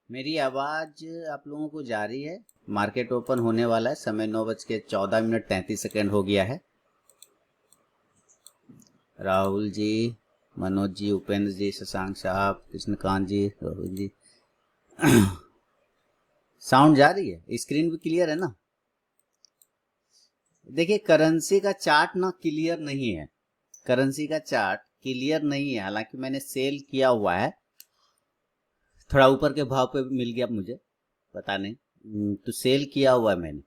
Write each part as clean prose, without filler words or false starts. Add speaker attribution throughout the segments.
Speaker 1: मेरी आवाज आप लोगों को जा रही है? मार्केट ओपन होने वाला है, समय 9:14 हो गया है। राहुल जी, मनोज जी, उपेंद्र जी, शशांक साहब, कृष्णकांत जी, रोहित जी। साउंड जा रही है? स्क्रीन भी क्लियर है ना? देखिए, करेंसी का चार्ट ना क्लियर नहीं है। करेंसी का चार्ट क्लियर नहीं है, हालांकि मैंने सेल किया हुआ है। थोड़ा ऊपर के भाव पे मिल गया मुझे, पता नहीं। तो सेल किया हुआ है मैंने।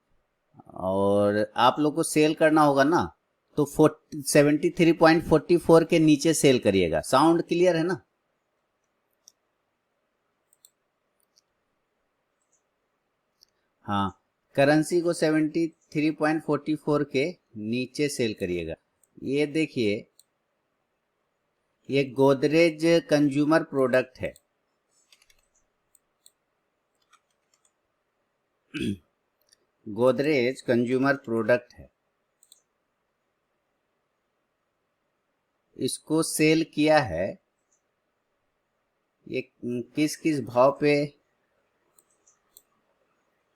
Speaker 1: और आप लोग को सेल करना होगा ना, तो 73.44 के नीचे सेल करिएगा। साउंड क्लियर है ना? हाँ, करेंसी को 73.44 के नीचे सेल करिएगा। ये देखिए, ये गोदरेज कंज्यूमर प्रोडक्ट है। गोदरेज कंज्यूमर प्रोडक्ट है। इसको सेल किया है। ये किस किस भाव पे,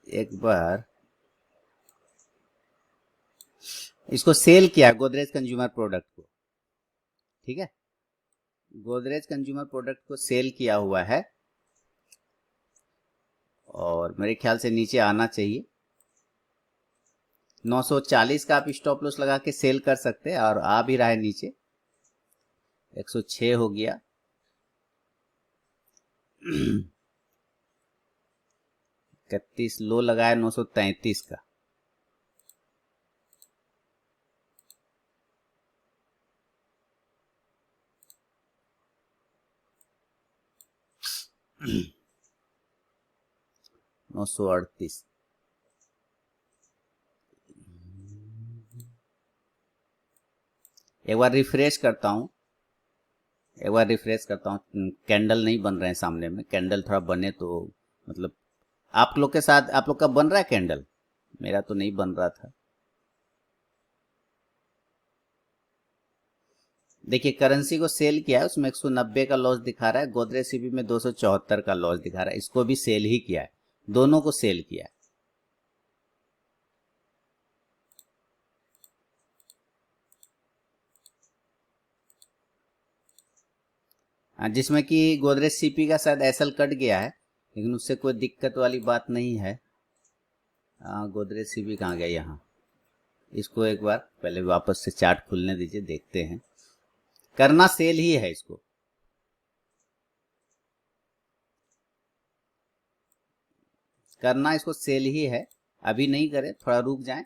Speaker 1: एक बार इसको सेल किया है गोदरेज कंज्यूमर प्रोडक्ट को। ठीक है, गोदरेज कंज्यूमर प्रोडक्ट को सेल किया हुआ है और मेरे ख्याल से नीचे आना चाहिए। 940 का आप स्टॉप लॉस लगा के सेल कर सकते हैं और आ भी रहा है नीचे। 106 हो गया। 31 लो लगाया 933 का। नौ सौ अड़तीस। एक बार रिफ्रेश करता हूँ। कैंडल नहीं बन रहे हैं सामने में। कैंडल थोड़ा बने तो, मतलब आप लोग के साथ, आप लोग का बन रहा है कैंडल? मेरा तो नहीं बन रहा था। देखिए, करेंसी को सेल किया है, उसमें 190 का लॉस दिखा रहा है। गोदरेज सीपी में 274 का लॉस दिखा रहा है। इसको भी सेल ही किया है, दोनों को सेल किया है। जिसमें कि गोदरेज सीपी का शायद एसएल कट गया है, लेकिन उससे कोई दिक्कत वाली बात नहीं है। गोदरेज सीपी कहाँ गया? यहाँ। इसको एक बार पहले वापस से चार्ट खुलने दीजिए, देखते हैं। करना सेल ही है इसको। करना इसको सेल ही है। अभी नहीं करें, थोड़ा रुक जाएं।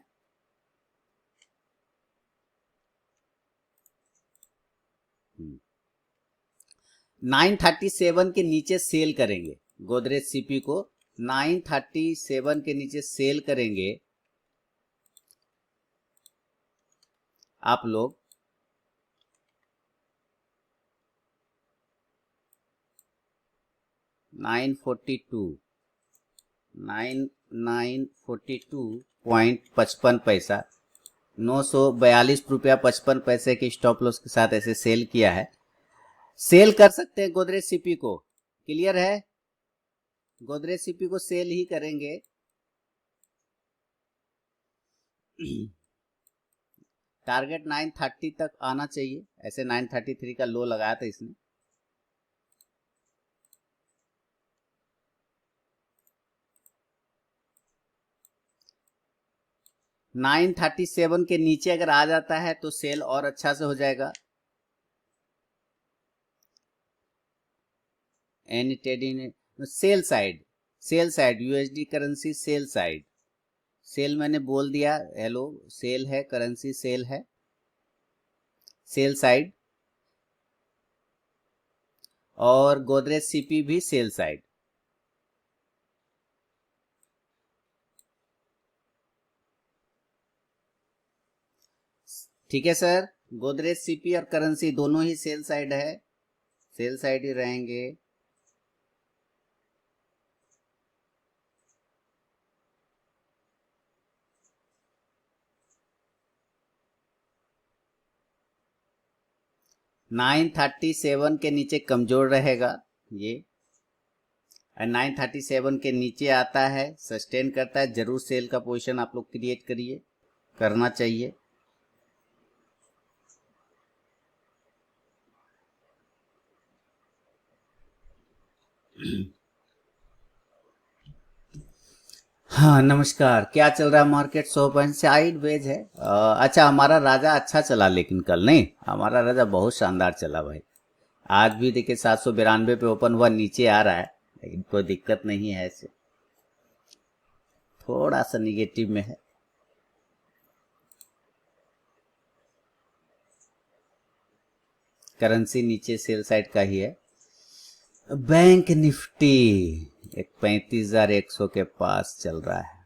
Speaker 1: 937 के नीचे सेल करेंगे गोदरेज सीपी को। 937 के नीचे सेल करेंगे आप लोग। 942, 9,942.55 ₹942.55 के स्टॉप लॉस के साथ ऐसे सेल किया है। सेल कर सकते हैं गोदरेज सीपी को। क्लियर है? गोदरेज सीपी को सेल ही करेंगे। टारगेट 930 तक आना चाहिए। ऐसे 933 का लो लगाया था इसने। नाइन 37 के नीचे अगर आ जाता है तो सेल और अच्छा से हो जाएगा। Any trading sell side, sell side USD currency sell side. Sell मैंने बोल दिया, हेलो, सेल है, करेंसी सेल है, सेल साइड। और गोदरेज सीपी भी सेल साइड। ठीक है सर, गोदरेज सीपी और करेंसी दोनों ही सेल साइड है, सेल साइड ही रहेंगे। 937 के नीचे कमजोर रहेगा ये। और 937 के नीचे आता है, सस्टेन करता है, जरूर सेल का पोजीशन आप लोग क्रिएट करिए, करना चाहिए। हाँ नमस्कार, क्या चल रहा है मार्केट? 100 पॉइंट साइड वेज है। अच्छा, हमारा राजा अच्छा चला, लेकिन कल नहीं, हमारा राजा बहुत शानदार चला भाई। आज भी देखिए 792 पे ओपन हुआ, नीचे आ रहा है, लेकिन कोई दिक्कत नहीं है, ऐसे थोड़ा सा निगेटिव में है। करेंसी नीचे सेल साइड का ही है। बैंक निफ्टी एक 35,100 के पास चल रहा है।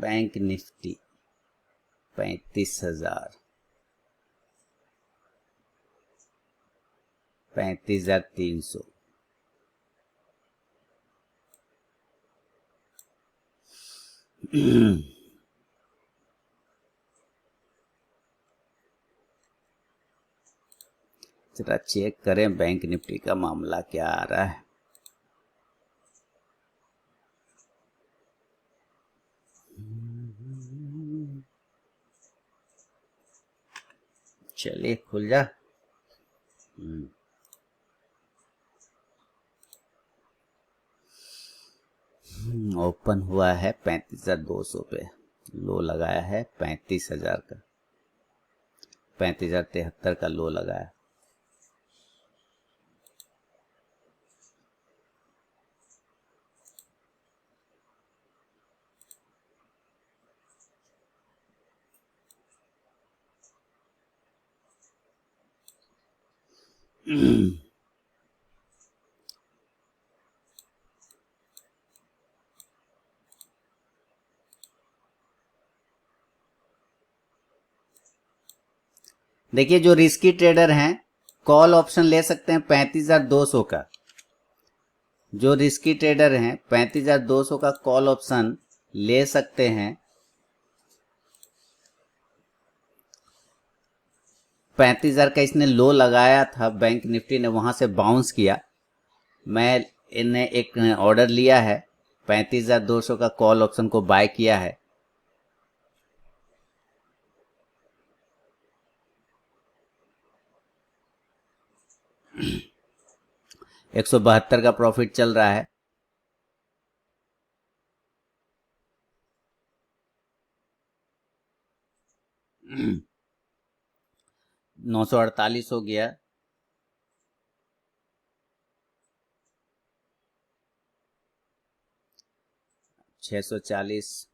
Speaker 1: Bank Nifty 35,000, 35,300। जरा चेक करें बैंक निफ्टी का मामला क्या आ रहा है। चलिए खुल जा। ओपन हुआ है 35,200 पे, लो लगाया है 35,000 का, 35,073 का लो लगाया। देखिए, जो रिस्की ट्रेडर हैं कॉल ऑप्शन ले सकते हैं 35,200 का। जो रिस्की ट्रेडर हैं 35,200 का कॉल ऑप्शन ले सकते हैं। 35,000 का इसने लो लगाया था, बैंक निफ्टी ने वहां से बाउंस किया। मैं इन्हें एक ऑर्डर लिया है, 35,200 का कॉल ऑप्शन को बाय किया है। $172 का प्रॉफिट चल रहा है। $948 हो गया। $640।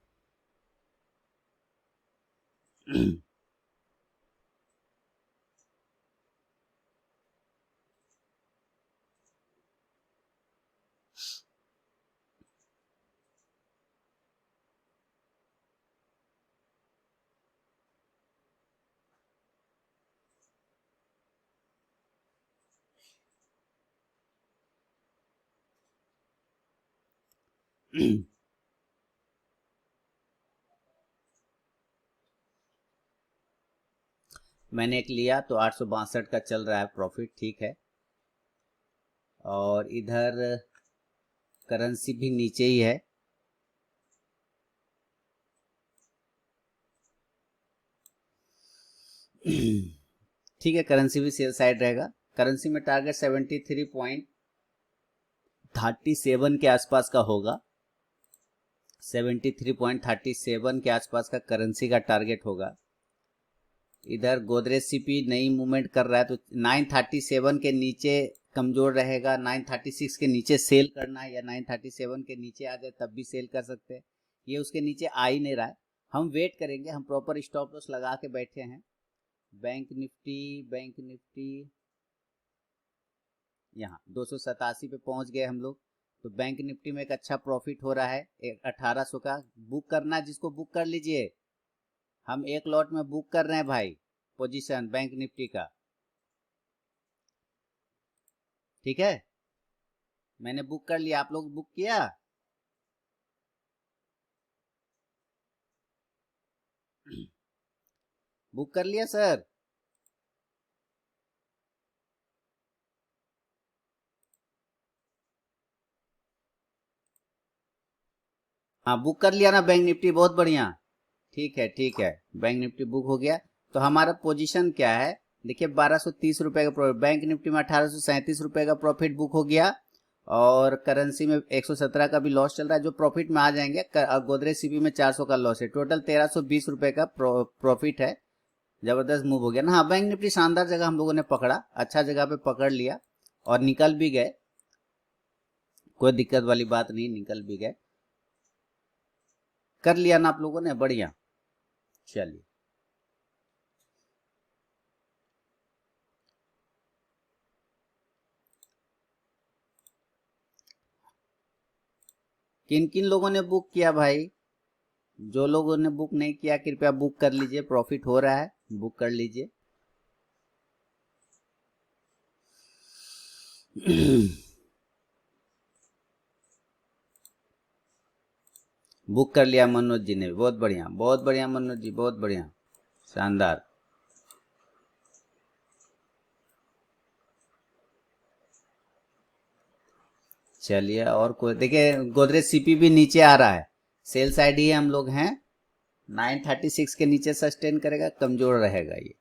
Speaker 1: मैंने एक लिया तो 862 का चल रहा है प्रॉफिट, ठीक है। और इधर करेंसी भी नीचे ही है। ठीक है, करेंसी भी सेल साइड रहेगा। करेंसी में टारगेट 73.37 के आसपास का होगा। 73.37 के आसपास का करेंसी का टारगेट होगा। इधर गोदरेज सीपी नई मूवमेंट कर रहा है, तो 937 के नीचे कमजोर रहेगा। 936 के नीचे सेल करना है, या 937 के नीचे आ जाए तब भी सेल कर सकते हैं। ये उसके नीचे आ ही नहीं रहा है, हम वेट करेंगे। हम प्रॉपर स्टॉप लॉस लगा के बैठे हैं। बैंक निफ्टी यहाँ 287 पे पहुंच गए हम लोग। तो बैंक निफ्टी में एक अच्छा प्रॉफिट हो रहा है। 1800 का बुक करना, जिसको बुक कर लीजिए। हम एक लॉट में बुक कर रहे हैं भाई, पोजीशन बैंक निफ्टी का, ठीक है। मैंने बुक कर लिया, आप लोग बुक किया? बुक कर लिया सर? हाँ बुक कर लिया ना बैंक निफ्टी, बहुत बढ़िया। ठीक है ठीक है, बैंक निफ्टी बुक हो गया। तो हमारा पोजीशन क्या है, देखिए 1230 रुपए का प्रॉफिट, बैंक निफ्टी में 1837 रुपए का प्रॉफिट बुक हो गया। और करेंसी में 117 का भी लॉस चल रहा है, जो प्रॉफिट में आ जाएंगे। गोदरेज सीपी में 400 का लॉस है, टोटल 1320 रुपए का प्रॉफिट है। जबरदस्त मूव हो गया ना। हाँ बैंक निफ्टी शानदार जगह हम लोगों ने पकड़ा, अच्छा जगह पे पकड़ लिया और निकल भी गए, कोई दिक्कत वाली बात नहीं, निकल भी गए। कर लिया ना आप लोगों ने, बढ़िया। चलिए किन किन लोगों ने बुक किया भाई? जो लोगों ने बुक नहीं किया कृपया बुक कर लीजिए, प्रॉफिट हो रहा है, बुक कर लीजिए। बुक कर लिया मनोज जी ने, बहुत बढ़िया बहुत बढ़िया मनोज जी, बहुत बढ़िया, शानदार। चलिए और कोई, देखिए गोदरेज सीपी भी नीचे आ रहा है, सेल साइड ही हम लोग हैं। 936 के नीचे सस्टेन करेगा, कमजोर रहेगा ये।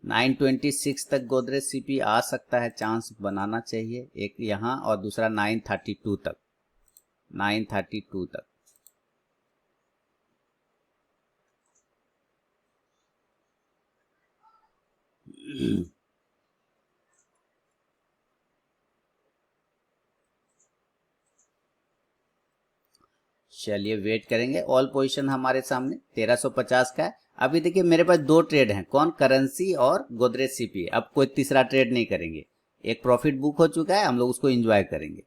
Speaker 1: 926 तक गोदरेज सीपी आ सकता है, चांस बनाना चाहिए, एक यहाँ और दूसरा 932 तक, 932 तक। चलिए वेट करेंगे। ऑल पोजीशन हमारे सामने 1350 का है। अभी देखिए मेरे पास दो ट्रेड हैं, कौन, करेंसी और गोदरेज सीपी। अब कोई तीसरा ट्रेड नहीं करेंगे, एक प्रॉफिट बुक हो चुका है, हम लोग उसको एंजॉय करेंगे।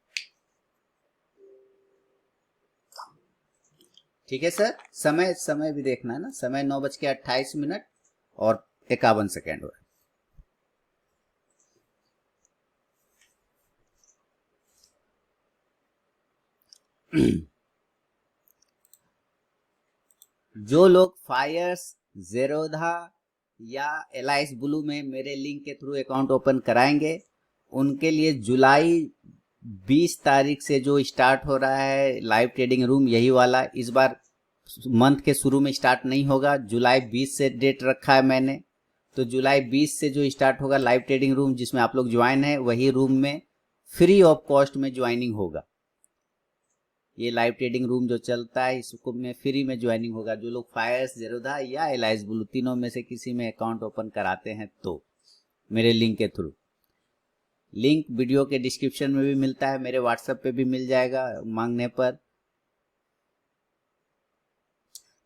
Speaker 1: ठीक है सर, समय समय भी देखना है ना, समय 9:28 और 51 सेकेंड हो रहा है। जो लोग फायर्स, जेरोधा या एलाइस ब्लू में मेरे लिंक के थ्रू अकाउंट ओपन कराएंगे, उनके लिए जुलाई 20 तारीख से जो स्टार्ट हो रहा है लाइव ट्रेडिंग रूम, यही वाला, इस बार मंथ के शुरू में स्टार्ट नहीं होगा, जुलाई 20 से डेट रखा है मैंने। तो जुलाई 20 से जो स्टार्ट होगा लाइव ट्रेडिंग रूम, जिसमें आप लोग ज्वाइन है, वही रूम में फ्री ऑफ कॉस्ट में ज्वाइनिंग होगा। ये लाइव ट्रेडिंग रूम जो चलता है इसको में फ्री में ज्वाइनिंग होगा। जो लोग फायर्स, जेरोधा या एलाइस ब्लू तीनों में से किसी में अकाउंट ओपन कराते हैं तो मेरे लिंक के थ्रू, लिंक वीडियो के डिस्क्रिप्शन में भी मिलता है, मेरे व्हाट्सएप पे भी मिल जाएगा मांगने पर।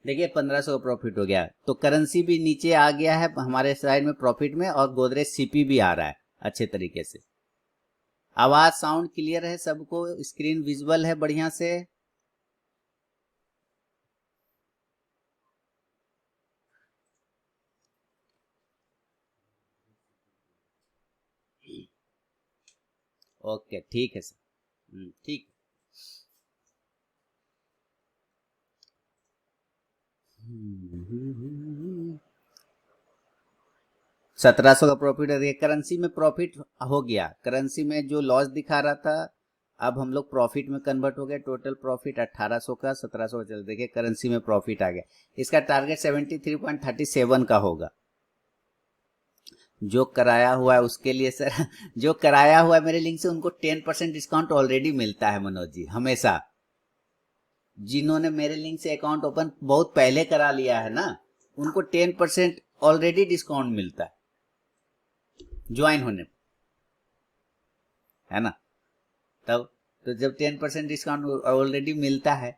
Speaker 1: देखिए 1500 का प्रॉफिट हो गया, तो करेंसी भी नीचे आ गया है हमारे साइड में प्रॉफिट में, और गोदरेज सीपी भी आ रहा है अच्छे तरीके से। आवाज साउंड क्लियर है सबको, स्क्रीन विजुअल है बढ़िया से? ओके ठीक है सर, ठीक। 1700 का प्रॉफिट है। करेंसी में प्रॉफिट हो गया, करेंसी में जो लॉस दिखा रहा था अब हम लोग प्रॉफिट में कन्वर्ट हो गए। टोटल प्रॉफिट 1800 का 1700 का चल, देखिए करेंसी में प्रॉफिट आ गया। इसका टारगेट 73.37 का होगा। जो कराया हुआ है उसके लिए सर, जो कराया हुआ है मेरे लिंक से उनको 10% डिस्काउंट ऑलरेडी मिलता है मनोज जी, हमेशा। जिन्होंने मेरे लिंक से अकाउंट ओपन बहुत पहले करा लिया है ना, उनको 10% ऑलरेडी डिस्काउंट मिलता है ज्वाइन होने पर, है ना। तब तो जब 10% डिस्काउंट ऑलरेडी मिलता है,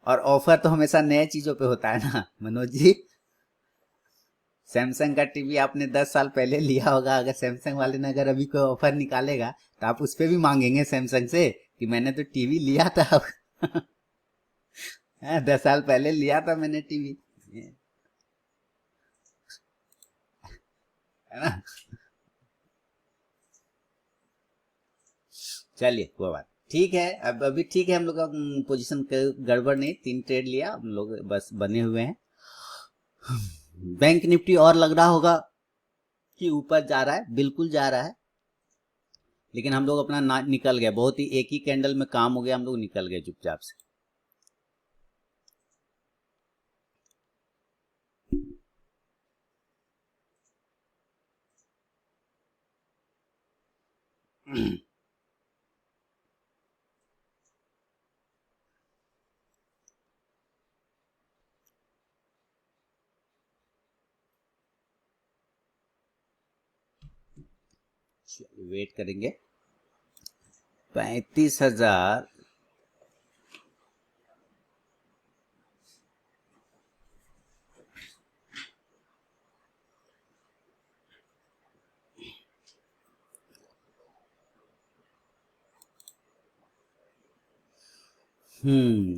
Speaker 1: और ऑफर तो हमेशा नए चीजों पे होता है ना मनोज जी। सैमसंग का टीवी आपने 10 साल पहले लिया होगा, अगर सैमसंग वाले ने अगर अभी कोई ऑफर निकालेगा तो आप उस पर भी मांगेंगे सैमसंग से कि मैंने तो टीवी लिया था। 10 साल पहले लिया था मैंने टीवी, है ना। चलिए कोई बात। ठीक है, अब अभी ठीक है, हम लोग का पोजीशन गड़बड़ नहीं, 3 ट्रेड लिया हम लोग, बस बने हुए हैं। बैंक निफ्टी और लग रहा होगा कि ऊपर जा रहा है, बिल्कुल जा रहा है, लेकिन हम लोग अपना निकल गए, बहुत ही एक ही कैंडल में काम हो गया, हम लोग निकल गए चुपचाप से। वेट करेंगे। 35,000।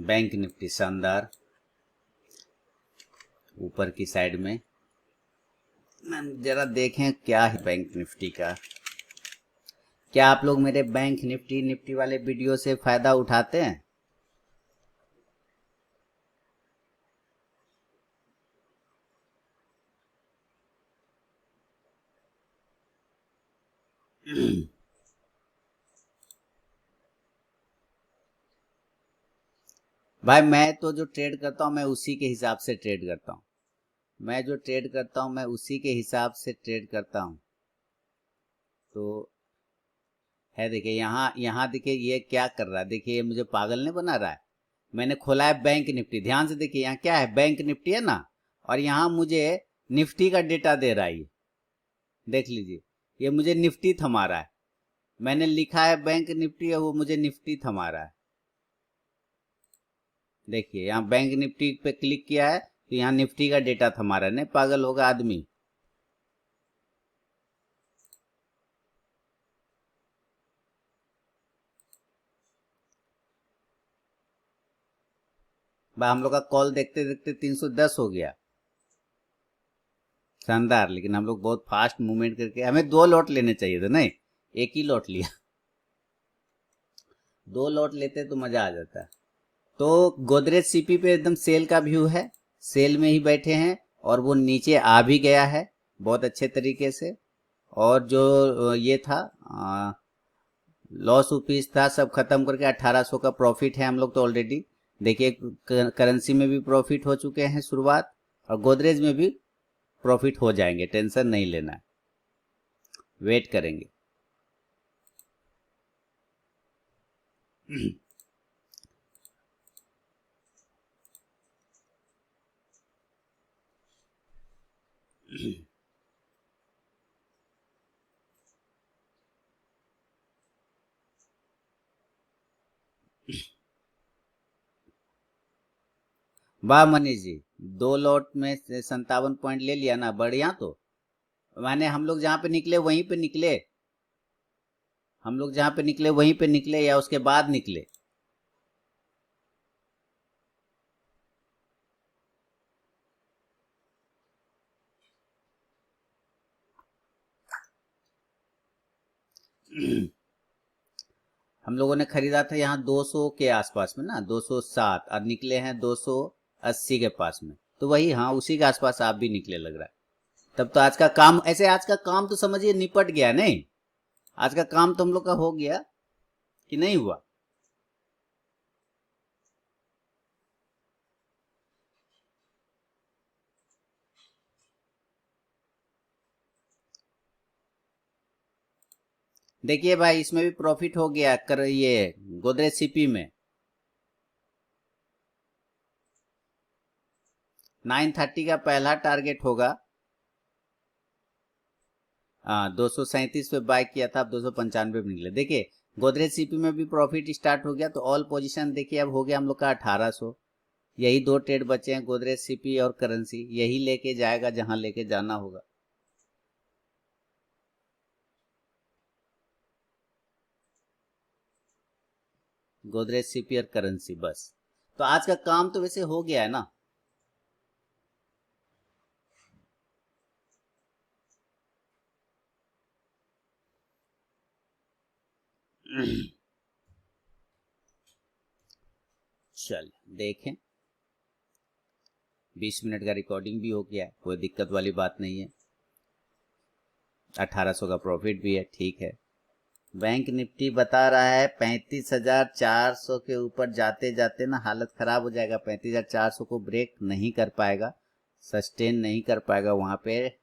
Speaker 1: बैंक निफ्टी शानदार ऊपर की साइड में। जरा देखें क्या है बैंक निफ्टी का। क्या आप लोग मेरे बैंक निफ्टी वाले वीडियो से फायदा उठाते हैं? भाई मैं तो जो ट्रेड करता हूँ मैं उसी के हिसाब से ट्रेड करता हूँ। मैं जो ट्रेड करता हूँ मैं उसी के हिसाब से ट्रेड करता हूँ। तो है, देखिए यहाँ यहाँ देखिए ये क्या कर रहा है, देखिए ये मुझे पागल नहीं बना रहा है। मैंने खोला है बैंक निफ्टी, ध्यान से देखिए यहाँ क्या है, बैंक निफ्टी है ना, और यहाँ मुझे निफ्टी का डेटा दे रहा है ये। देख लीजिए, ये मुझे निफ्टी थमा रहा है। मैंने लिखा है बैंक निफ्टी और वो मुझे निफ्टी थमा रहा है। देखिए यहाँ बैंक निफ्टी पे क्लिक किया है तो यहाँ निफ्टी का डेटा थमा रहा है। नहीं पागल होगा आदमी। भाई हम लोग का कॉल देखते देखते 310 हो गया, शानदार। लेकिन हम लोग बहुत फास्ट मूवमेंट करके, हमें 2 लॉट लेने चाहिए थे, नहीं एक ही लॉट लिया। 2 लॉट लेते तो मजा आ जाता। तो गोदरेज सीपी पे एकदम सेल का व्यू है, सेल में ही बैठे हैं और वो नीचे आ भी गया है बहुत अच्छे तरीके से। और जो ये था लॉस रुपीस था, सब खत्म करके 1800 का प्रॉफिट है हम लोग तो ऑलरेडी। देखिए करेंसी में भी प्रॉफिट हो चुके हैं शुरुआत, और गोदरेज में भी प्रॉफिट हो जाएंगे, टेंशन नहीं लेना है, वेट करेंगे। वाह मनीष जी, 2 लॉट में 57 पॉइंट ले लिया ना, बढ़िया। तो माने हम लोग जहाँ पे निकले वहीं पे निकले, हम लोग जहाँ पे निकले वहीं पे निकले या उसके बाद निकले? हम लोगों ने खरीदा था यहाँ 200 के आसपास में ना, 207, और निकले हैं 280 के पास में। तो वही, हाँ उसी के आसपास आप भी निकले लग रहा है। तब तो आज का काम, ऐसे आज का काम तो समझिए निपट गया, नहीं? आज का काम तो हम लोग का हो गया कि नहीं हुआ? देखिए भाई इसमें भी प्रॉफिट हो गया कर, ये गोदरेज सीपी में 930 का पहला टारगेट होगा। हाँ 237 पे बाय किया था, अब 295 पे निकले। देखिए गोदरेज सीपी में भी प्रॉफिट स्टार्ट हो गया, तो ऑल पोजीशन देखिए अब हो गया हम लोग का 1800। यही 2 ट्रेड बचे हैं, गोदरेज सीपी और करेंसी, यही लेके जाएगा जहां लेके जाना होगा। गोदरेज सीपी और करेंसी बस। तो आज का काम तो वैसे हो गया है ना। चल देखें, 20 मिनट का रिकॉर्डिंग भी हो गया है, कोई दिक्कत वाली बात नहीं है। 1800 का प्रॉफिट भी है, ठीक है। बैंक निफ्टी बता रहा है 35,400 के ऊपर जाते जाते ना हालत खराब हो जाएगा। 35,400 को ब्रेक नहीं कर पाएगा, सस्टेन नहीं कर पाएगा वहां पे।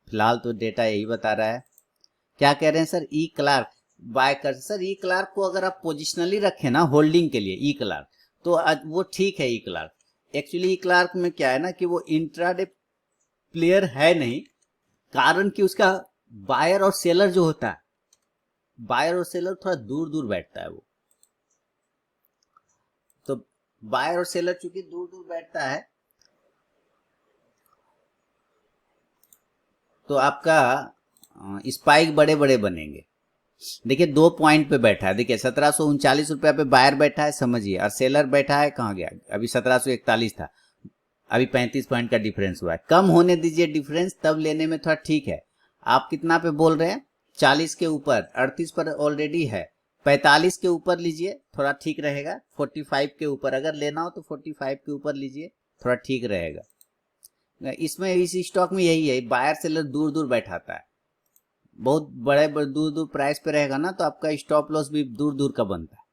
Speaker 1: फिलहाल तो डेटा यही बता रहा है। क्या कह रहे हैं सर? ई क्लार्क बाय कर। सर ई क्लार्क को अगर आप पोजिशनली रखें ना होल्डिंग के लिए, ई क्लार्क तो वो ठीक है। ई क्लार्क एक्चुअली, ई क्लार्क में क्या है ना कि वो इंट्राडे प्लेयर है नहीं, कारण कि उसका बायर और सेलर जो होता है, बायर और सेलर थोड़ा दूर दूर बैठता है वो। तो बायर और सेलर चूंकि दूर दूर बैठता है तो आपका स्पाइक बड़े बड़े बनेंगे। देखिए 2 पॉइंट पे बैठा है, देखिए 1739 रुपया पे बायर बैठा है, समझिए, और सेलर बैठा है कहाँ गया, अभी 1741 था, अभी 35 पॉइंट का डिफरेंस हुआ है। कम होने दीजिए डिफरेंस, तब लेने में थोड़ा ठीक है। आप कितना पे बोल रहे हैं? 40 के ऊपर, 38 पर ऑलरेडी है, 45 के ऊपर लीजिए, थोड़ा ठीक रहेगा। 45 के ऊपर अगर लेना हो तो 45 के ऊपर लीजिए, थोड़ा ठीक रहेगा। इसमें इस स्टॉक में यही है, बायर सेलर दूर दूर बैठाता है, बहुत बड़े दूर दूर प्राइस पे रहेगा ना, तो आपका स्टॉप लॉस भी दूर दूर का बनता है।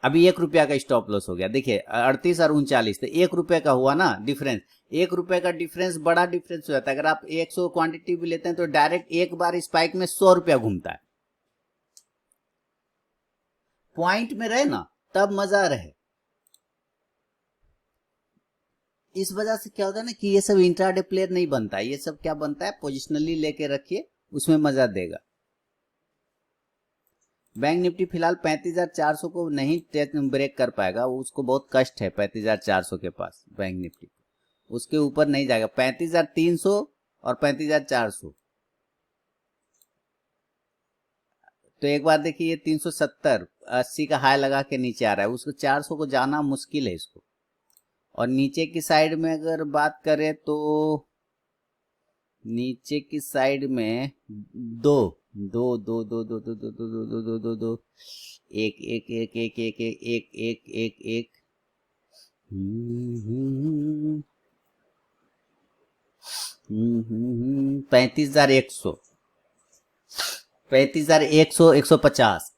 Speaker 1: अभी 1 रुपया का स्टॉप लॉस हो गया, देखिए 38 और 39, तो 1 रुपये का हुआ ना डिफरेंस। 1 रुपये का डिफरेंस बड़ा डिफरेंस हो जाता है। अगर आप 100 क्वांटिटी भी लेते हैं तो डायरेक्ट एक बार स्पाइक में 100 रुपया घूमता है। पॉइंट में रहे ना तब मजा रहे। इस वजह से क्या होता है ना कि ये सब इंट्राडे प्लेयर नहीं बनता है, ये सब क्या बनता है, पोजिशनली लेके रखिए, उसमें मजा देगा। बैंक निफ्टी फिलहाल 35,400 को नहीं ब्रेक कर पाएगा, उसको बहुत कष्ट है 35,400 के पास। बैंक निफ्टी उसके ऊपर नहीं जाएगा। 35,300 और 35,400, तो एक बार देखिए ये 370 80 का हाई लगा के नीचे आ रहा है, उसको 400 को जाना मुश्किल है इसको। और नीचे की साइड में अगर बात करें तो नीचे की साइड में दो दो दो दो दो दो दो दो दो दो दो दो दो एक एक एक एक एक एक एक एक एक 35,100 35,100 150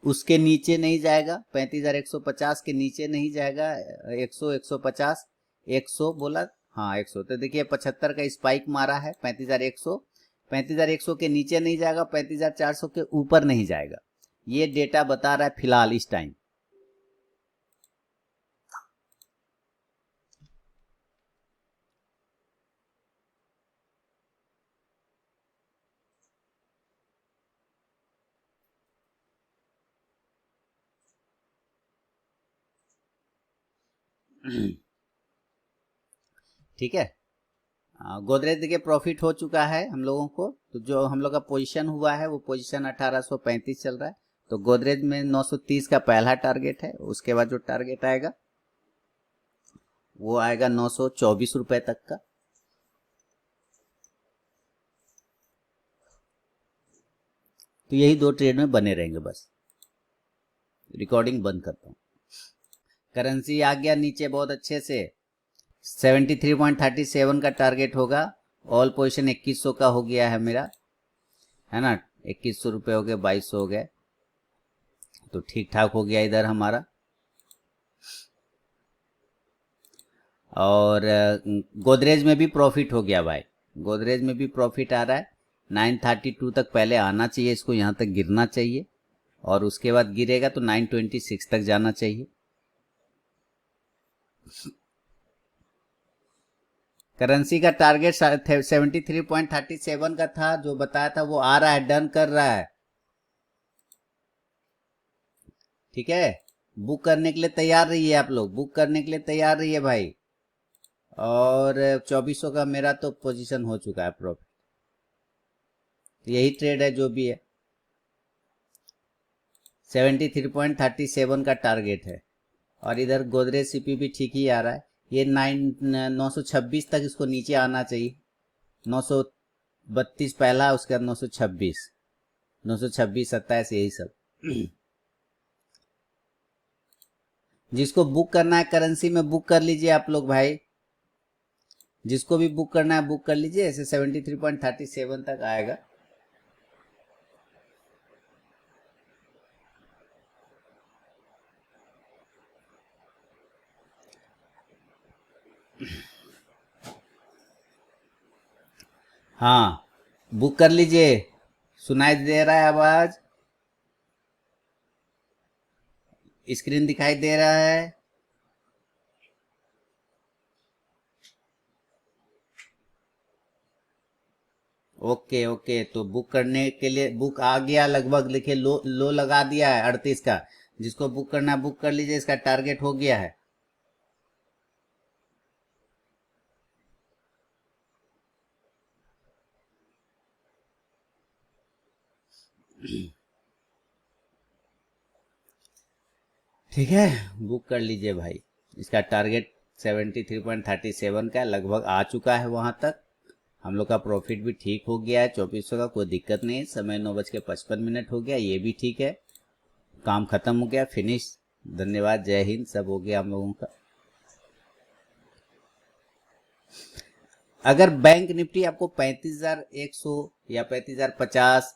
Speaker 1: उसके नीचे नहीं जाएगा। 35,150 के नीचे नहीं जाएगा। 100 150 100 बोला, हाँ 100, तो देखिए 75 का स्पाइक मारा है। 35,100 35,100 के नीचे नहीं जाएगा, 35,400 के ऊपर नहीं जाएगा। ये डेटा बता रहा है फिलहाल इस टाइम। ठीक है। गोदरेज देखिए प्रॉफिट हो चुका है हम लोगों को, तो जो हम लोग का पोजीशन हुआ है वो पोजीशन 1835 चल रहा है। तो गोदरेज में 930 का पहला टारगेट है, उसके बाद जो टारगेट आएगा वो आएगा 924 रुपए तक का। तो यही 2 ट्रेड में बने रहेंगे बस। रिकॉर्डिंग बंद करता हूँ। करेंसी आ गया नीचे बहुत अच्छे से, 73.37 का टारगेट होगा। ऑल पोजीशन 2100 का हो गया है मेरा, है ना, 2100 रुपये हो गए, 2200 हो गए, तो ठीक ठाक हो गया इधर हमारा। और गोदरेज में भी प्रॉफिट हो गया भाई, गोदरेज में भी प्रॉफिट आ रहा है। 932 तक पहले आना चाहिए, इसको यहाँ तक गिरना चाहिए, और उसके बाद गिरेगा तो 926 तक जाना चाहिए। करेंसी का टारगेट 73.37 का था, जो बताया था वो आ रहा है, डन कर रहा है। ठीक है, बुक करने के लिए तैयार रहिए आप लोग, बुक करने के लिए तैयार रहिए भाई। और 2400 का मेरा तो पोजीशन हो चुका है प्रॉफिट। यही ट्रेड है जो भी है। 73.37 का टारगेट है, और इधर गोदरेज सीपी भी ठीक ही आ रहा है। ये 926 तक इसको नीचे आना चाहिए। 932 पहला, उसके बाद 926। 926, 27 यही सब। जिसको बुक करना है करेंसी में बुक कर लीजिए आप लोग भाई, जिसको भी बुक करना है बुक कर लीजिए। ऐसे 73.37 तक आएगा। हाँ बुक कर लीजिए। सुनाई दे रहा है आवाज? स्क्रीन दिखाई दे रहा है? ओके ओके, तो बुक करने के लिए बुक आ गया लगभग। लिखिए लो लगा दिया है 38 का। जिसको बुक करना है बुक कर लीजिए, इसका टारगेट हो गया है। ठीक है, बुक कर लीजिए भाई। इसका टारगेट 73.37 का लगभग आ चुका है वहां तक। हम लोग का प्रॉफिट भी ठीक हो गया है 2400 का, कोई दिक्कत नहीं है। समय 9:55 हो गया, ये भी ठीक है। काम खत्म हो गया, फिनिश। धन्यवाद, जय हिंद, सब हो गया हम लोगों का। अगर बैंक निफ्टी आपको 35,100 या 35,050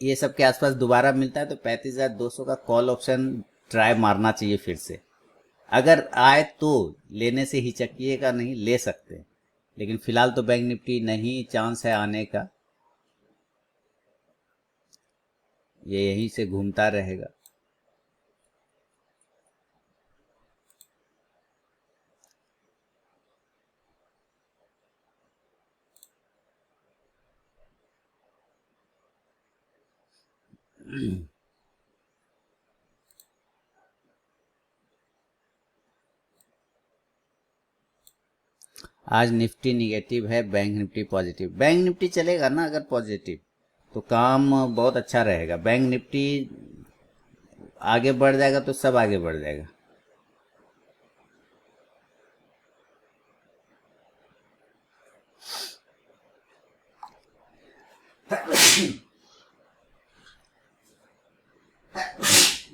Speaker 1: ये सब के आसपास दोबारा मिलता है तो 35,200 का कॉल ऑप्शन ट्राई मारना चाहिए फिर से। अगर आए तो लेने से हिचकिएगा नहीं, ले सकते हैं। लेकिन फिलहाल तो बैंक निफ्टी नहीं चांस है आने का, ये यहीं से घूमता रहेगा। आज निफ्टी निगेटिव है, bank Nifty positive. Bank Nifty चलेगा ना अगर पॉजिटिव, तो काम बहुत अच्छा रहेगा। बैंक निफ्टी आगे बढ़ जाएगा तो सब आगे बढ़ जाएगा।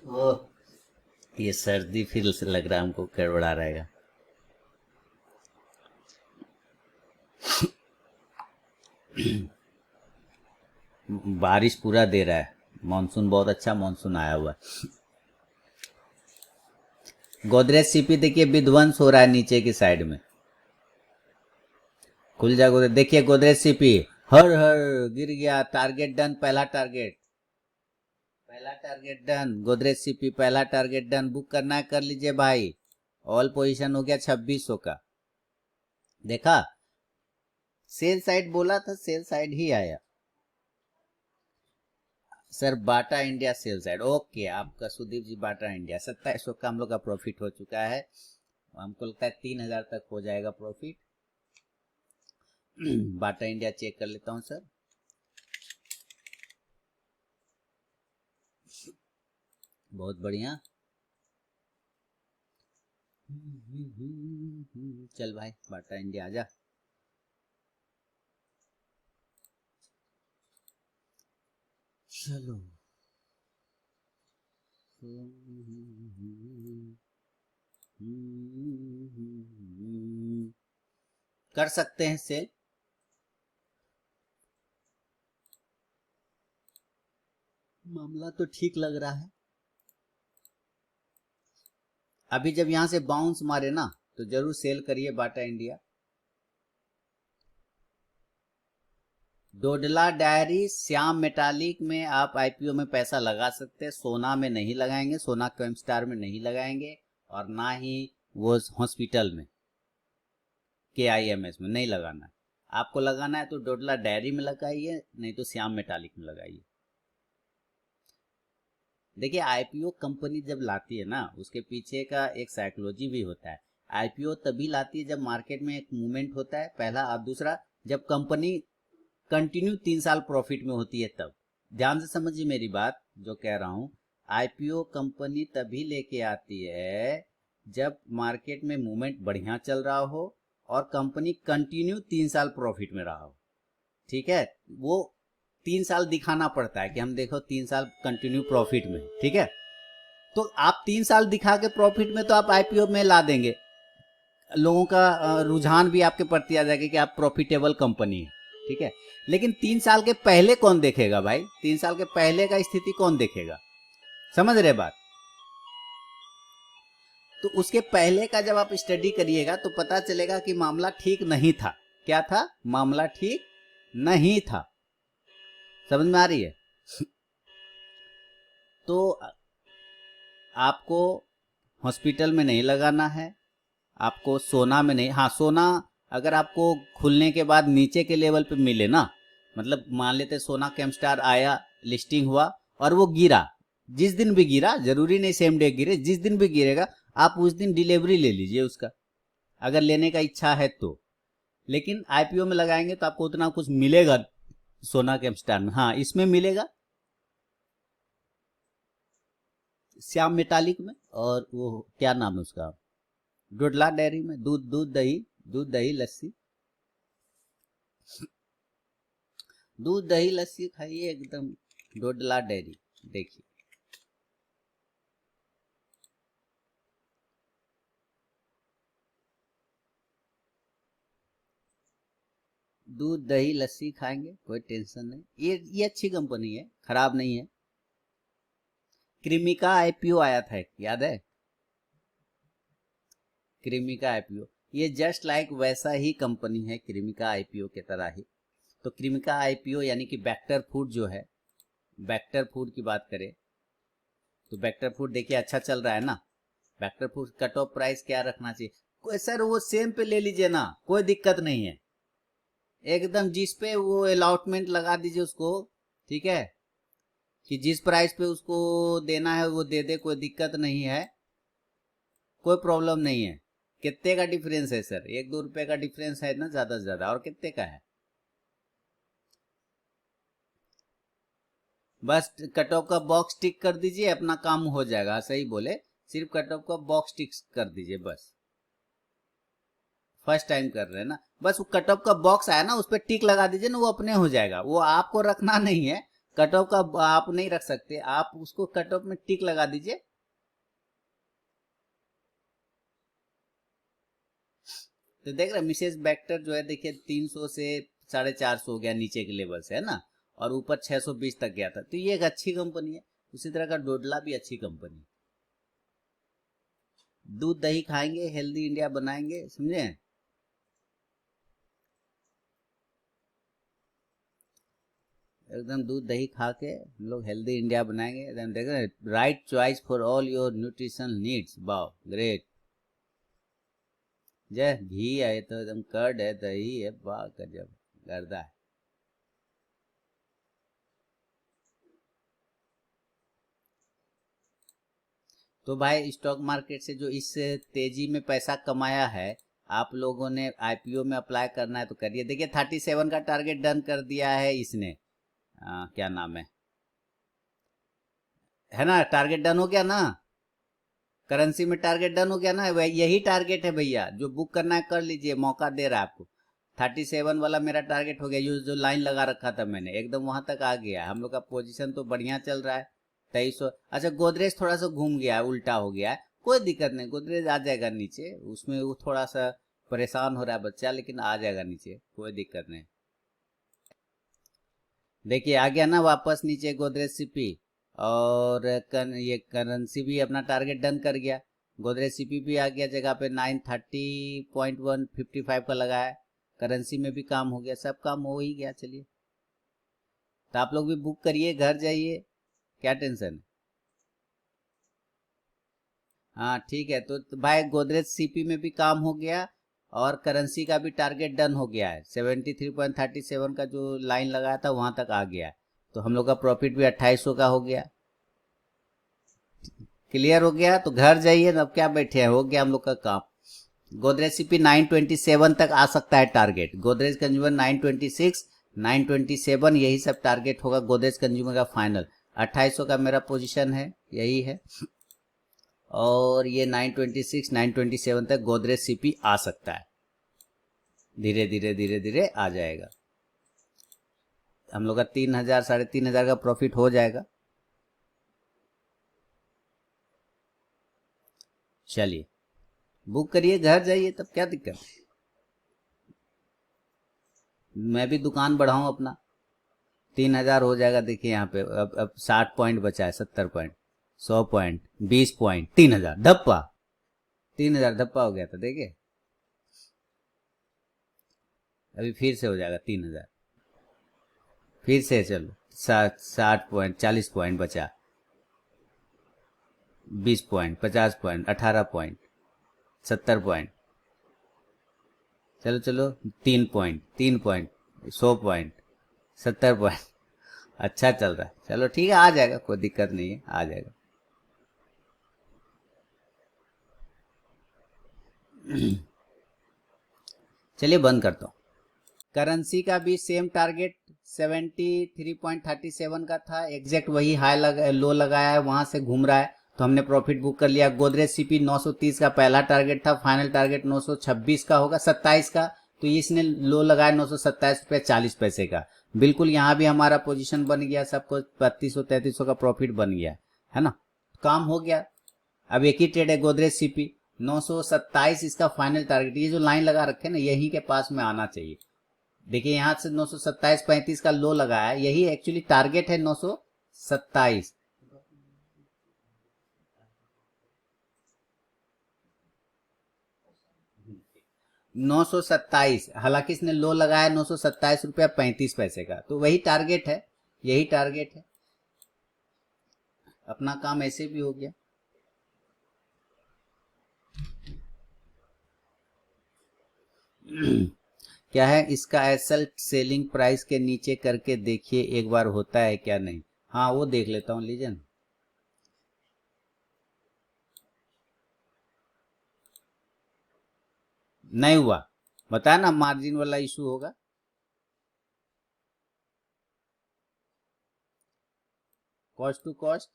Speaker 1: ओ, ये सर्दी फिर से लग रहा है हमको, गड़बड़ा रहेगा। बारिश पूरा दे रहा है, मानसून बहुत अच्छा मानसून आया हुआ है। गोदरेज सीपी देखिए विध्वंस हो रहा है नीचे की साइड में। खुल जा गोदरेज, देखिए गोदरेज सीपी हर हर गिर गया। टारगेट डन, पहला टारगेट, पहला टारगेट डन। गोदरेज सीपी पहला टारगेट डन। बुक करना है कर लीजिए भाई। ऑल पोजीशन हो गया 2600 का। देखा, सेल साइड बोला था, सेल साइड ही आया। Sir Bata India sell side, okay आपका सुदीप जी, बाटा इंडिया 2700 का हम लोग का प्रॉफिट हो चुका है। हमको लगता है 3000 तक हो जाएगा प्रॉफिट। बाटा इंडिया चेक कर लेता हूँ सर। बहुत बढ़िया। चल भाई बाटा इंडिया आजा। चलो कर सकते हैं सेल। मामला तो ठीक लग रहा है। अभी जब यहां से बाउंस मारे ना तो जरूर सेल करिए Bata India. Dodla diary, Shyam metallic में आप आईपीओ में पैसा लगा सकते हैं। सोना में नहीं लगाएंगे, सोना केमस्टार में नहीं लगाएंगे, और ना ही वो हॉस्पिटल में KIMS में नहीं लगाना है। आपको लगाना है तो डोडला डायरी में लगाइए, नहीं तो श्याम मेटालिक में लगाइए। देखिए आईपीओ कंपनी जब लाती है ना, उसके पीछे का एक साइकोलॉजी भी होता है। आईपीओ तभी लाती है जब मार्केट में एक मूवमेंट होता है, पहला। और दूसरा, जब कंपनी कंटिन्यू 3 साल प्रॉफिट में होती है तब। ध्यान से समझिए मेरी बात जो कह रहा हूं। आईपीओ कंपनी तभी लेके आती है जब मार्केट में मूवमेंट बढ़िया चल रहा हो और कंपनी कंटिन्यू 3 साल प्रॉफिट में रहा हो। ठीक है, वो 3 साल दिखाना पड़ता है कि हम देखो 3 साल कंटिन्यू प्रॉफिट में, ठीक है। तो आप 3 साल दिखा के प्रॉफिट में तो आप आईपीओ में ला देंगे, लोगों का रुझान भी आपके प्रति आ जाएगा कि आप प्रॉफिटेबल कंपनी है, ठीक है। लेकिन 3 साल के पहले कौन देखेगा भाई? 3 साल के पहले का स्थिति कौन देखेगा? समझ रहे बात? तो उसके पहले का जब आप स्टडी करिएगा तो पता चलेगा कि मामला ठीक नहीं था। क्या था? मामला ठीक नहीं था। समझ में आ रही है? तो आपको हॉस्पिटल में नहीं लगाना है, आपको सोना में नहीं। हाँ, सोना अगर आपको खुलने के बाद नीचे के लेवल पे मिले ना, मतलब मान लेते सोना केमस्टार आया, लिस्टिंग हुआ और वो गिरा, जिस दिन भी गिरा, जरूरी नहीं सेम डे गिरे, जिस दिन भी गिरेगा आप उस दिन डिलीवरी ले लीजिए उसका, अगर लेने का इच्छा है तो। लेकिन आईपीओ में लगाएंगे तो आपको उतना कुछ मिलेगा सोना केमस्टार में। हाँ, इसमें मिलेगा श्याम मेटालिक में, और वो क्या नाम है उसका, डोडला डेयरी में, दूध दही लस्सी, दूध दही लस्सी खाइए एकदम, डोडला डेयरी देखिए। दूध दही लस्सी खाएंगे, कोई टेंशन नहीं। ये अच्छी कंपनी है, खराब नहीं है। क्रीमिका आईपीओ आया था, याद है? क्रीमिका आईपीओ, ये जस्ट लाइक वैसा ही कंपनी है, क्रीमिका आईपीओ के तरह ही। तो क्रीमिका आईपीओ यानी कि बैक्टर फूड जो है, बैक्टर फूड की बात करें तो बैक्टर फूड देखिए अच्छा चल रहा है ना। बैक्टर फूड कट ऑफ प्राइस क्या रखना चाहिए? कोई सर वो सेम पे ले लीजिए ना, कोई दिक्कत नहीं है, एकदम जिस पे वो अलॉटमेंट लगा दीजिए उसको, ठीक है, कि जिस प्राइस पे उसको देना है वो दे दे, कोई दिक्कत नहीं है, कोई प्रॉब्लम नहीं है। कितने का डिफरेंस है सर? 1-2 रुपए का डिफरेंस है ना, ज्यादा से ज्यादा, और कितने का है? बस कट ऑफ का बॉक्स टिक कर दीजिए, अपना काम हो जाएगा। सही बोले, सिर्फ कट ऑफ का बॉक्स टिक कर दीजिए बस। फर्स्ट टाइम कर रहे हैं ना, बस वो कट ऑफ का बॉक्स आया ना, उस पर टिक लगा दीजिए ना, वो अपने हो जाएगा। वो आपको रखना नहीं है, कट ऑफ का आप नहीं रख सकते, आप उसको कट ऑफ में टिक लगा दीजिए। तो देख रहे मिसेस बैक्टर जो है, देखिए 300 से 450 हो गया नीचे के लेवल से, है ना, और ऊपर 620 तक गया था। तो ये एक अच्छी कंपनी है। उसी तरह का डोडला भी अच्छी कंपनी। दूध दही खाएंगे, हेल्दी इंडिया बनाएंगे, समझे? एकदम दूध दही खा के हम लोग हेल्दी इंडिया बनाएंगे एकदम। देख रहे right choice for all your nutrition needs. Wow great. जय घी है तो एकदम, कर्ड है, दही है, वाह गजब, गर्दा है। तो भाई स्टॉक मार्केट से जो इस तेजी में पैसा कमाया है, आप लोगों ने आईपीओ में अप्लाई करना है तो करिए। देखिए 37 का टारगेट डन कर दिया है इसने, क्या नाम है ना, टारगेट डन हो गया ना, करेंसी में टारगेट डन हो गया ना। यही टारगेट है भैया, जो बुक करना है कर लीजिए, मौका दे रहा है आपको। 37 वाला मेरा टारगेट हो गया, जो लाइन लगा रखा था मैंने, एकदम वहां तक आ गया। हम लोग का पोजीशन तो बढ़िया चल रहा है, 2300। अच्छा गोदरेज थोड़ा सा घूम गया है, उल्टा हो गया है, कोई दिक्कत नहीं, गोदरेज आ जाएगा नीचे, उसमें वो थोड़ा सा परेशान हो रहा है बच्चा, लेकिन आ जाएगा नीचे, कोई दिक्कत नहीं। देखिए आ गया ना वापस नीचे गोदरेज सीपी, और ये करेंसी भी अपना टारगेट डन कर गया। गोदरेज सीपी भी आ गया जगह पे, 930.155 का लगा है। करेंसी में भी काम हो गया, सब काम हो ही गया। चलिए तो आप लोग भी बुक करिए, घर जाइए, क्या टेंशन है। हाँ ठीक है, तो भाई गोदरेज सीपी में भी काम हो गया, और करेंसी का भी टारगेट डन हो गया है। 73.37 का जो लाइन लगाया था वहां तक आ गया है। तो हम लोग का प्रॉफिट भी 2800 का हो गया। क्लियर हो गया? तो घर जाइए, अब क्या बैठे हैं, हो गया हम लोग का काम। गोदरेज सीपी 927 तक आ सकता है टारगेट, गोदरेज कंज्यूमर 926, 927, यही सब टारगेट होगा गोदरेज कंज्यूमर का फाइनल। 2800 का मेरा पोजीशन है, यही है, और ये 926, 927 तक गोदरेज सीपी आ सकता है, धीरे धीरे धीरे धीरे आ जाएगा। हम लोग का 3,000 3,500 का प्रॉफिट हो जाएगा। चलिए बुक करिए, घर जाइए, तब क्या दिक्कत है। मैं भी दुकान बढ़ाऊं अपना, 3,000 हो जाएगा। देखिए यहाँ पे अब 60 पॉइंट बचा है, 70 पॉइंट, 100 पॉइंट, 20 पॉइंट, 3,000 धप्पा, 3,000 धप्पा हो गया था। देखिए अभी फिर से हो जाएगा 3,000, फिर से चलो 60 पॉइंट, 40 पॉइंट बचा, 20 पॉइंट, 50 पॉइंट, 18 पॉइंट, 70 पॉइंट, चलो चलो 3 पॉइंट, 3 पॉइंट, 100 पॉइंट, 70 पॉइंट। अच्छा चल रहा है, चलो ठीक है, आ जाएगा, कोई दिक्कत नहीं है, आ जाएगा। चलिए बंद करता हूँ। करेंसी का भी सेम टारगेट 73.37 का था, एग्जैक्ट वही लो लगाया है, वहां से घूम रहा है, तो हमने प्रॉफिट बुक कर लिया। गोदरेज सीपी 930 का पहला टारगेट था, फाइनल टारगेट 926 का होगा, 27 का, तो इसने लो लगाया 927 रुपये 40 पैसे का। बिल्कुल यहाँ भी हमारा पोजीशन बन गया, सबको 3200-3300 का प्रॉफिट बन गया है ना, काम हो गया। अब एक ही ट्रेड है गोदरेज सीपी 927, इसका फाइनल टारगेट, ये जो लाइन लगा रखे ना यही के पास में आना चाहिए। देखिए यहाँ से 927.35 का लो लगाया है, यही एक्चुअली टारगेट है 927। 927, हालांकि इसने लो लगाया 927 रुपया 35 पैसे का, तो वही टारगेट है, यही टारगेट है। अपना काम ऐसे भी हो गया। क्या है इसका एसल सेलिंग प्राइस के नीचे करके देखिए एक बार होता है क्या नहीं। हाँ वो देख लेता हूँ, लीजन नहीं हुआ, बताया ना मार्जिन वाला इशू होगा। Cost to cost,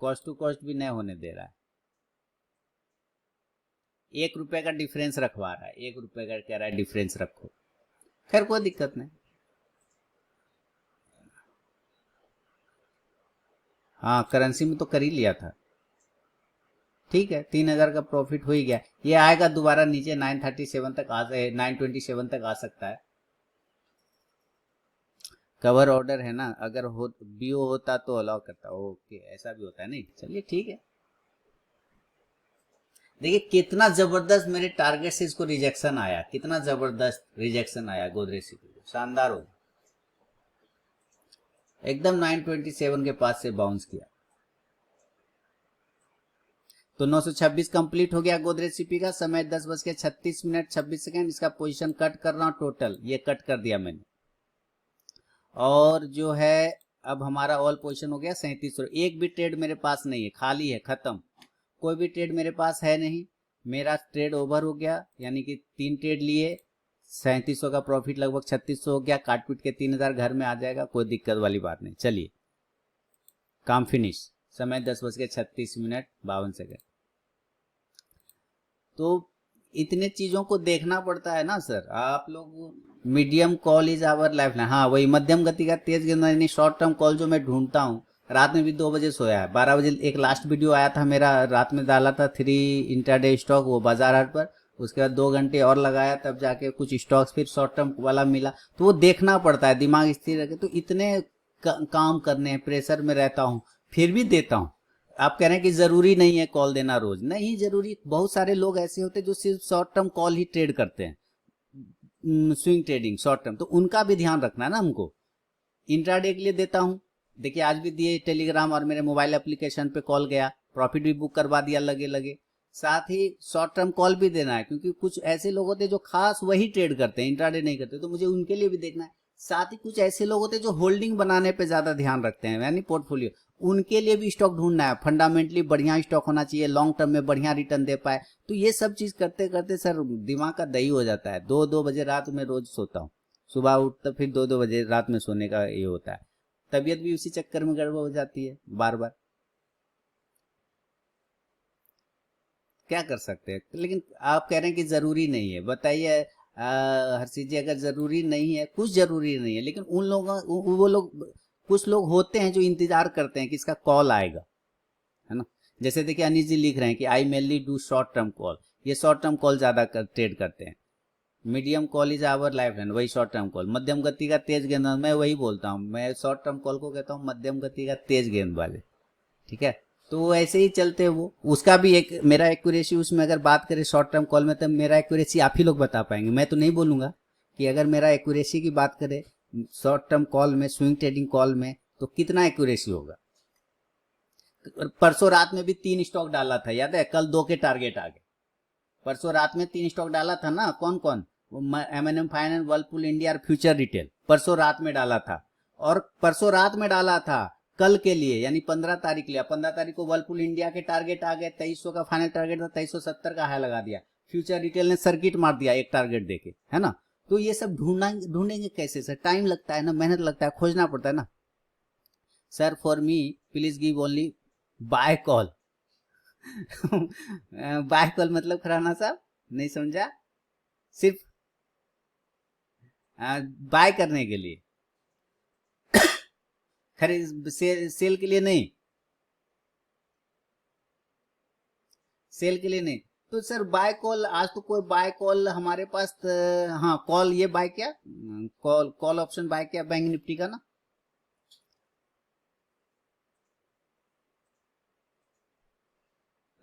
Speaker 1: cost to cost भी नहीं होने दे रहा है, 1 रुपए का डिफरेंस रखवा रहा है, 1 रुपए का कह रहा है डिफरेंस रखो। खैर कोई दिक्कत नहीं। हाँ करेंसी में तो कर ही लिया था, ठीक है, 3,000 का प्रॉफिट हो ही गया। ये आएगा दोबारा नीचे 937 तक आ, 927 तक आ सकता है। कवर ऑर्डर है ना, अगर हो बीओ होता तो अलाउ करता, ओके ऐसा भी होता है, नहीं चलिए ठीक है। देखिए कितना जबरदस्त मेरे टारगेट से इसको रिजेक्शन आया, कितना जबरदस्त रिजेक्शन आया गोदरेज सीपी को, शानदार हो, एकदम 927 के पास से बाउंस किया। तो 926 कंप्लीट हो गया गोदरेज सीपी का। समय 10:36 इसका पोजीशन कट कर रहा हूं, टोटल ये कट कर दिया मैंने। और जो है अब हमारा ऑल पोजीशन हो गया 3700। एक भी ट्रेड मेरे पास नहीं है, खाली है, खत्म, कोई भी ट्रेड मेरे पास है नहीं। मेरा ट्रेड ओवर हो गया, यानी कि 3 ट्रेड लिए, 3700 का प्रॉफिट लगभग 3600 हो गया, काट पीट के 3,000 घर में आ जाएगा, कोई दिक्कत वाली बात नहीं। चलिए काम फिनिश। समय 10:36 तो इतने चीजों को देखना पड़ता है ना सर, आप लोग। Medium call is our lifeline, हाँ वही मध्यम गति का तेज गेंद, यानी शॉर्ट टर्म कॉल जो मैं ढूंढता हूँ। रात में भी 2 बजे सोया है, 12 बजे एक लास्ट वीडियो आया था मेरा, रात में डाला था 3 इंट्राडे स्टॉक, वो बाजार हाट पर। उसके बाद 2 घंटे और लगाया, तब जाके कुछ स्टॉक्स फिर शॉर्ट टर्म वाला मिला, तो वो देखना पड़ता है, दिमाग स्थिर रखे। तो इतने काम करने हैं, प्रेशर में रहता हूँ, फिर भी देता हूँ। आप कह रहे हैं कि जरूरी नहीं है कॉल देना रोज, नहीं जरूरी, बहुत सारे लोग ऐसे होते हैं जो सिर्फ शॉर्ट टर्म कॉल ही ट्रेड करते हैं, स्विंग ट्रेडिंग शॉर्ट टर्म, तो उनका भी ध्यान रखना है ना हमको। इंट्राडे के लिए देता हूं, देखिए आज भी दिए, टेलीग्राम और मेरे मोबाइल एप्लीकेशन पे कॉल गया, प्रॉफिट भी बुक करवा दिया लगे लगे। साथ ही शॉर्ट टर्म कॉल भी देना है, क्योंकि कुछ ऐसे लोग होते हैं जो खास वही ट्रेड करते हैं, इंट्राडे नहीं करते, तो मुझे उनके लिए भी देखना है। साथ ही कुछ ऐसे लोग होते हैं जो होल्डिंग बनाने पे ज्यादा ध्यान रखते हैं, यानी पोर्टफोलियो, उनके लिए भी स्टॉक ढूंढना है। फंडामेंटली बढ़िया स्टॉक होना चाहिए, लॉन्ग टर्म में बढ़िया रिटर्न दे पाए। तो ये सब चीज करते करते सर दिमाग का दही हो जाता है। 2-2 बजे रात में रोज सोता हूँ, सुबह उठता फिर 2-2 बजे रात में सोने का ये होता है। तबीयत भी उसी चक्कर में गड़बड़ हो जाती है बार बार, क्या कर सकते हैं। लेकिन आप कह रहे हैं कि जरूरी नहीं है, बताइए। हर चीजें अगर जरूरी नहीं है, कुछ जरूरी नहीं है, लेकिन उन लोगों वो लोग, कुछ लोग होते हैं जो इंतजार करते हैं कि इसका कॉल आएगा, है ना। जैसे देखिए अनिश जी लिख रहे हैं कि I mainly do short term call, ये शॉर्ट टर्म कॉल ज्यादा ट्रेड करते हैं। Medium call is our life hand, वही शॉर्ट टर्म कॉल। मध्यम गति का तेज गेंदबाज, मैं वही बोलता हूँ, मैं शॉर्ट टर्म कॉल को कहता हूँ मध्यम गति का तेज गेंदबाज, ठीक है। तो वो ऐसे ही चलते हैं, वो उसका भी एक मेरा एक्यूरेसी उसमें अगर बात करें शॉर्ट टर्म कॉल में, तो मेरा एक्यूरेसी आप ही लोग बता पाएंगे, मैं तो नहीं बोलूंगा कि अगर मेरा एक्यूरेसी की बात करें शॉर्ट टर्म कॉल में, स्विंग ट्रेडिंग कॉल में, तो कितना एक्यूरेसी होगा। परसों रात में भी 3 स्टॉक डाला था, याद है, कल 2 के टारगेट आ गए। परसों रात में 3 स्टॉक डाला था ना, कौन कौन, M&M फाइनेंस, वर्लपूल इंडिया और फ्यूचर रिटेल, परसों रात में डाला था। और परसों रात में डाला था कल के लिए, यानी 15 तारीख लिया, 15 तारीख को वर्लपूल इंडिया के टारगेट आ गए, 2300 का फाइनल टारगेट था, 2370 का हाई लगा दिया। फ्यूचर रिटेल ने सर्किट मार दिया एक टारगेट देके, है ना। तो ये सब ढूंढेंगे कैसे सर, टाइम लगता है ना, मेहनत लगता है, खोजना पड़ता है ना। Sir for me please give only by call. By call मतलब खराना साहब नहीं समझा, सिर्फ बाय करने के लिए, खरीद सेल के लिए नहीं, सेल के लिए नहीं। तो सर बाय कॉल, आज तो कोई बाय कॉल हमारे पास हाँ कॉल, ये बाय क्या, कॉल कॉल ऑप्शन बाय क्या, बैंक निफ्टी का ना,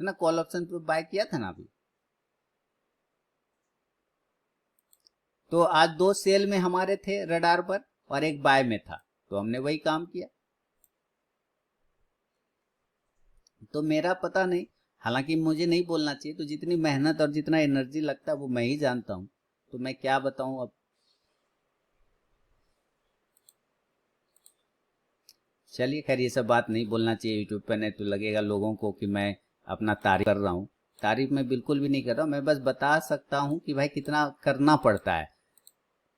Speaker 1: है ना, कॉल ऑप्शन पे बाय किया था ना अभी। तो आज 2 सेल में हमारे थे रडार पर और एक बाय में था, तो हमने वही काम किया। तो मेरा पता नहीं, हालांकि मुझे नहीं बोलना चाहिए, तो जितनी मेहनत और जितना एनर्जी लगता है वो मैं ही जानता हूँ, तो मैं क्या बताऊं अब। चलिए खैर, ये सब बात नहीं बोलना चाहिए यूट्यूब पे, नहीं तो लगेगा लोगों को कि मैं अपना तारीफ कर रहा हूँ। तारीफ मैं बिल्कुल भी नहीं कर रहा हूँ, मैं बस बता सकता हूँ कि भाई कितना करना पड़ता है,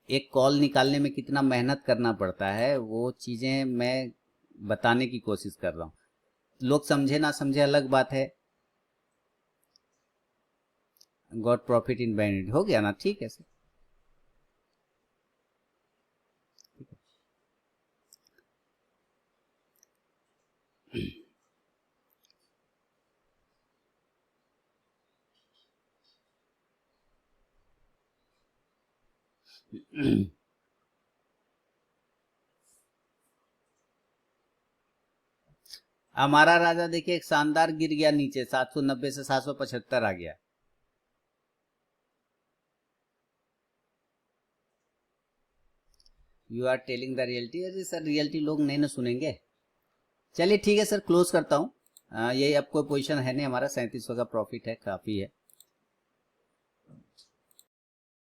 Speaker 1: एक कॉल निकालने में कितना मेहनत करना पड़ता है, वो चीज़ें मैं बताने की कोशिश कर रहा हूँ। लोग समझे ना समझे अलग बात है। गॉट प्रॉफिट इन बैंड हो गया ना, ठीक है सर। हमारा राजा देखिए एक शानदार गिर गया नीचे, 790 से 775 आ गया। You are telling the reality, अरे सर रियलिटी लोग नहीं ना सुनेंगे। चलिए ठीक है सर, क्लोज करता हूँ। यही अब कोई पोजीशन है नहीं हमारा, 3700 का प्रॉफिट है, काफ़ी है।